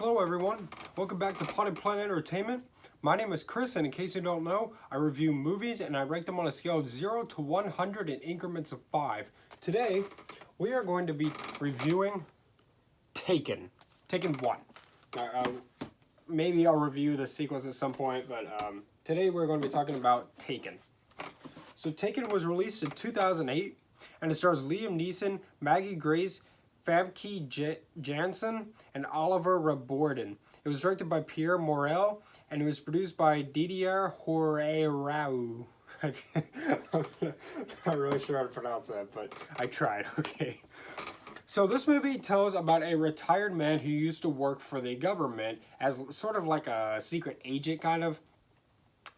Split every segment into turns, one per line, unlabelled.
Hello everyone, welcome back to Potted Planet Entertainment. My name is Chris, and in case you don't know, I review movies and I rank them on a scale of 0 to 100 in increments of 5. Today, we are going to be reviewing Taken. Taken 1. Maybe I'll review the sequels at some point, but today we're going to be talking about Taken. So Taken was released in 2008, and it stars Liam Neeson, Maggie Grace, Famke Janssen, and Oliver Reborden. It was directed by Pierre Morel, and it was produced by Didier Hourerau. I'm not really sure how to pronounce that, but I tried, okay. So this movie tells about a retired man who used to work for the government as sort of like a secret agent, kind of.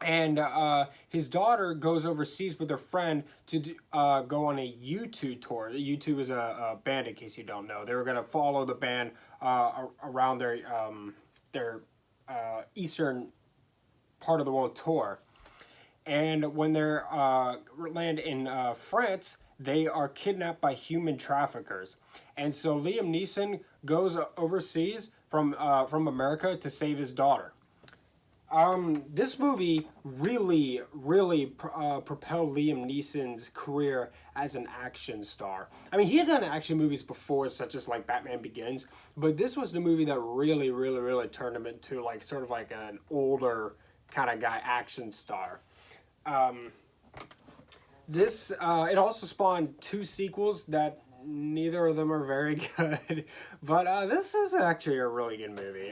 And his daughter goes overseas with her friend to go on a U2 tour. U2 is a band, in case you don't know. They were going to follow the band around their eastern part of the world tour. And when they land in France, they are kidnapped by human traffickers. And so Liam Neeson goes overseas from America to save his daughter. This movie really propelled Liam Neeson's career as an action star. I mean, he had done action movies before, such as like Batman Begins, but this was the movie that really turned him into like sort of like an older kind of guy action star. It also spawned 2 sequels that neither of them are very good, but this is actually a really good movie.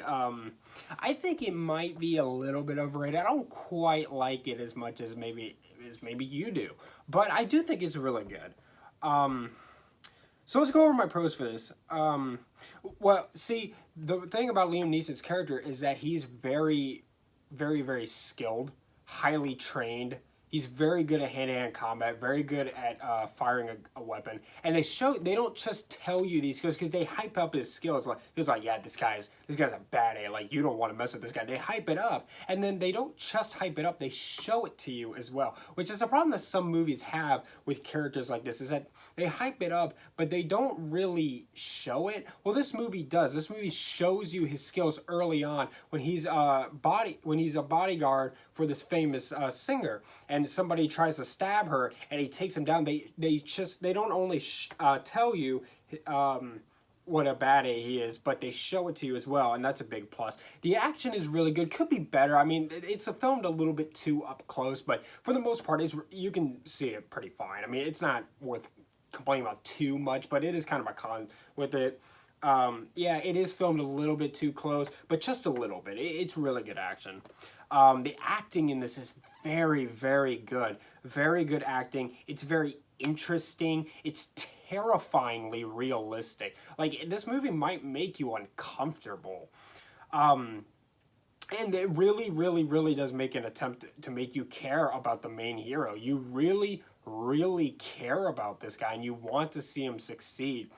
I think it might be a little bit overrated. I don't quite like it as much as maybe you do, but I do think it's really good. So let's go over my pros for this. Well, see, the thing about Liam Neeson's character is that he's very skilled, highly trained. He's very good at hand-to-hand combat, very good at firing a weapon. And they don't just tell you these skills because they hype up his skills. Like, yeah, this guy's a badass. Like, you don't want to mess with this guy. They hype it up. And then they don't just hype it up, they show it to you as well. Which is a problem that some movies have with characters like this, is that they hype it up, but they don't really show it. Well, this movie does. This movie shows you his skills early on when he's a bodyguard for this famous singer, and somebody tries to stab her and he takes him down. They don't only tell you what a baddie he is, but they show it to you as well, and that's a big plus. The action is really good. Could be better. I mean, it's filmed a little bit too up close, but for the most part, you can see it pretty fine. I mean, it's not worth complaining about too much, but it is kind of a con with it. Yeah, it is filmed a little bit too close, but just a little bit. It's really good action. The acting in this is very good. Very good acting. It's very interesting. It's terrifyingly realistic. Like, this movie might make you uncomfortable. And it really does make an attempt to make you care about the main hero. You really care about this guy, and you want to see him succeed.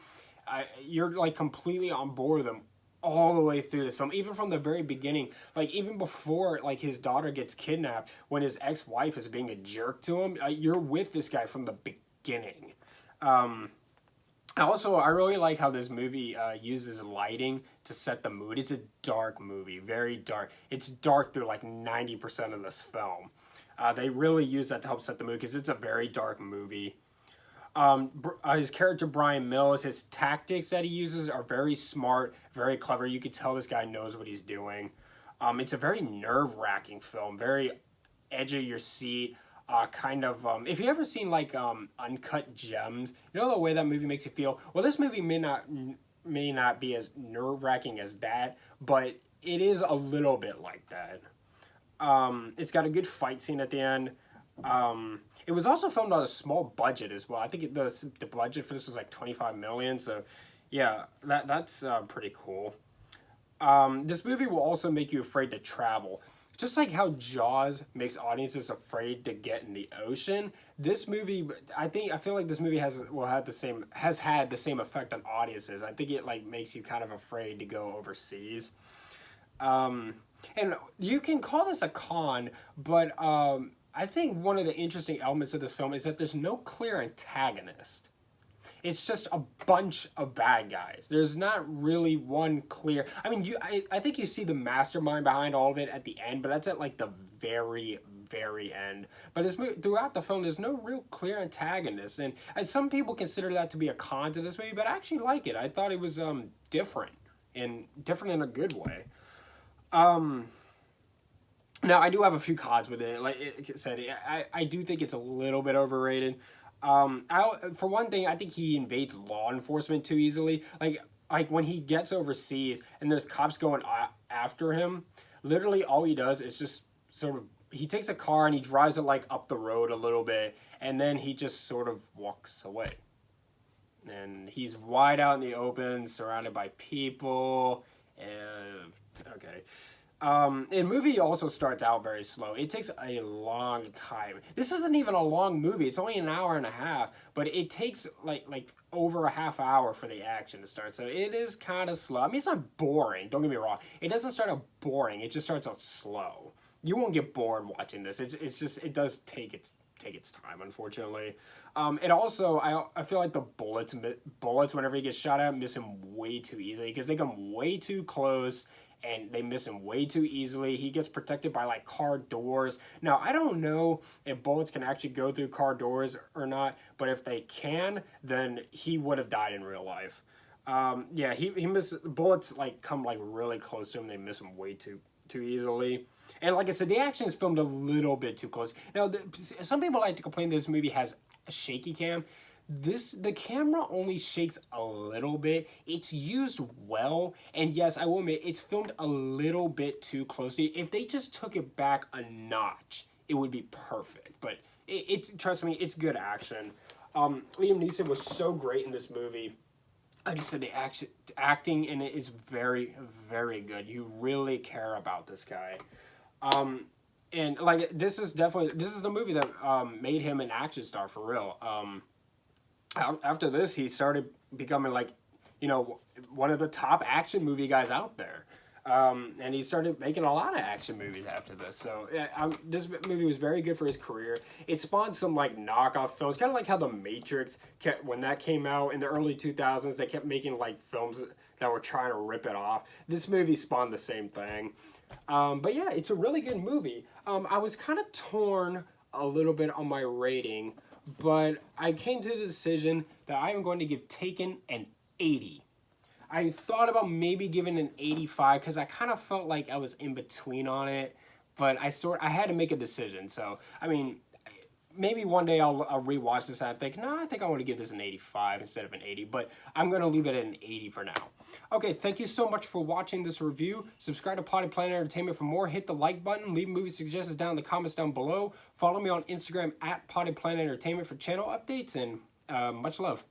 You're like completely on board with him all the way through this film, even from the very beginning. Like, even before like his daughter gets kidnapped, when his ex-wife is being a jerk to him, you're with this guy from the beginning. Also, I really like how this movie uses lighting to set the mood. It's a dark movie, very dark. It's dark through like 90% of this film. They really use that to help set the mood because it's a very dark movie. His character, Brian Mills, his tactics that he uses are very smart, very clever. You could tell this guy knows what he's doing. It's a very nerve-wracking film, very edge of your seat, kind of, if you ever seen like Uncut Gems, you know the way that movie makes you feel? Well, this movie may not be as nerve-wracking as that, but it is a little bit like that. It's got a good fight scene at the end. It was also filmed on a small budget as well. I think the budget for this was like 25 million, so yeah, that's pretty cool. This movie will also make you afraid to travel. Just like how Jaws makes audiences afraid to get in the ocean, this movie, I feel like this movie has had the same effect on audiences. I think it like makes you kind of afraid to go overseas. And you can call this a con, but I think one of the interesting elements of this film is that there's no clear antagonist. it's just a bunch of bad guys. There's not really one clear. I mean, I think you see the mastermind behind all of it at the end, but that's at like the very end. But throughout the film, there's no real clear antagonist, and some people consider that to be a con to this movie, but I actually like it. I thought it was different in a good way. Now, I do have a few cons with it. Like I said, I do think it's a little bit overrated. For one thing, I think he invades law enforcement too easily. Like when he gets overseas and there's cops going after him, literally all he does is just sort of, he takes a car and he drives it like up the road a little bit, and then he just sort of walks away. And he's wide out in the open, surrounded by people, and okay. The movie also starts out very slow. It takes a long time. This isn't even a long movie. It's only an hour and a half, but it takes like over a half hour for the action to start. So it is kind of slow. I mean, it's not boring. Don't get me wrong. It doesn't start out boring. It just starts out slow. You won't get bored watching this. It's just, it does take its time, unfortunately. It also, I feel like the bullets whenever he gets shot at miss him way too easily, because they come way too close and they miss him way too easily. He gets protected by like car doors. Now, I don't know if bullets can actually go through car doors or not, but if they can, then he would have died in real life. Yeah, he bullets like come like really close to him. They miss him way too easily. And like I said, the action is filmed a little bit too close. Now, some people like to complain this movie has a shaky cam. The camera only shakes a little bit. It's used well, and yes, I will admit, it's filmed a little bit too closely. If they just took it back a notch, it would be perfect. But trust me, it's good action. Liam Neeson was so great in this movie. Like I said, the acting in it is very, very good. You really care about this guy. And like this is the movie that made him an action star for real. After this, he started becoming like, you know, one of the top action movie guys out there. And he started making a lot of action movies after this. So this movie was very good for his career. It spawned some like knockoff films, kind of like how The Matrix when that came out in the early 2000s. They kept making like films that were trying to rip it off. This movie spawned the same thing. But yeah, it's a really good movie. I was kind of torn a little bit on my rating, but I came to the decision that I am going to give Taken an 80. I thought about maybe giving an 85 because I kind of felt like I was in between on it, but I had to make a decision. So, I mean, maybe one day I'll rewatch this and I think, no, I think I want to give this an 85 instead of an 80, but I'm going to leave it at an 80 for now. Okay, thank you so much for watching this review. Subscribe to Potty Planet Entertainment for more. Hit the like button. Leave movie suggestions down in the comments down below. Follow me on Instagram at Potty Planet Entertainment for channel updates, and much love.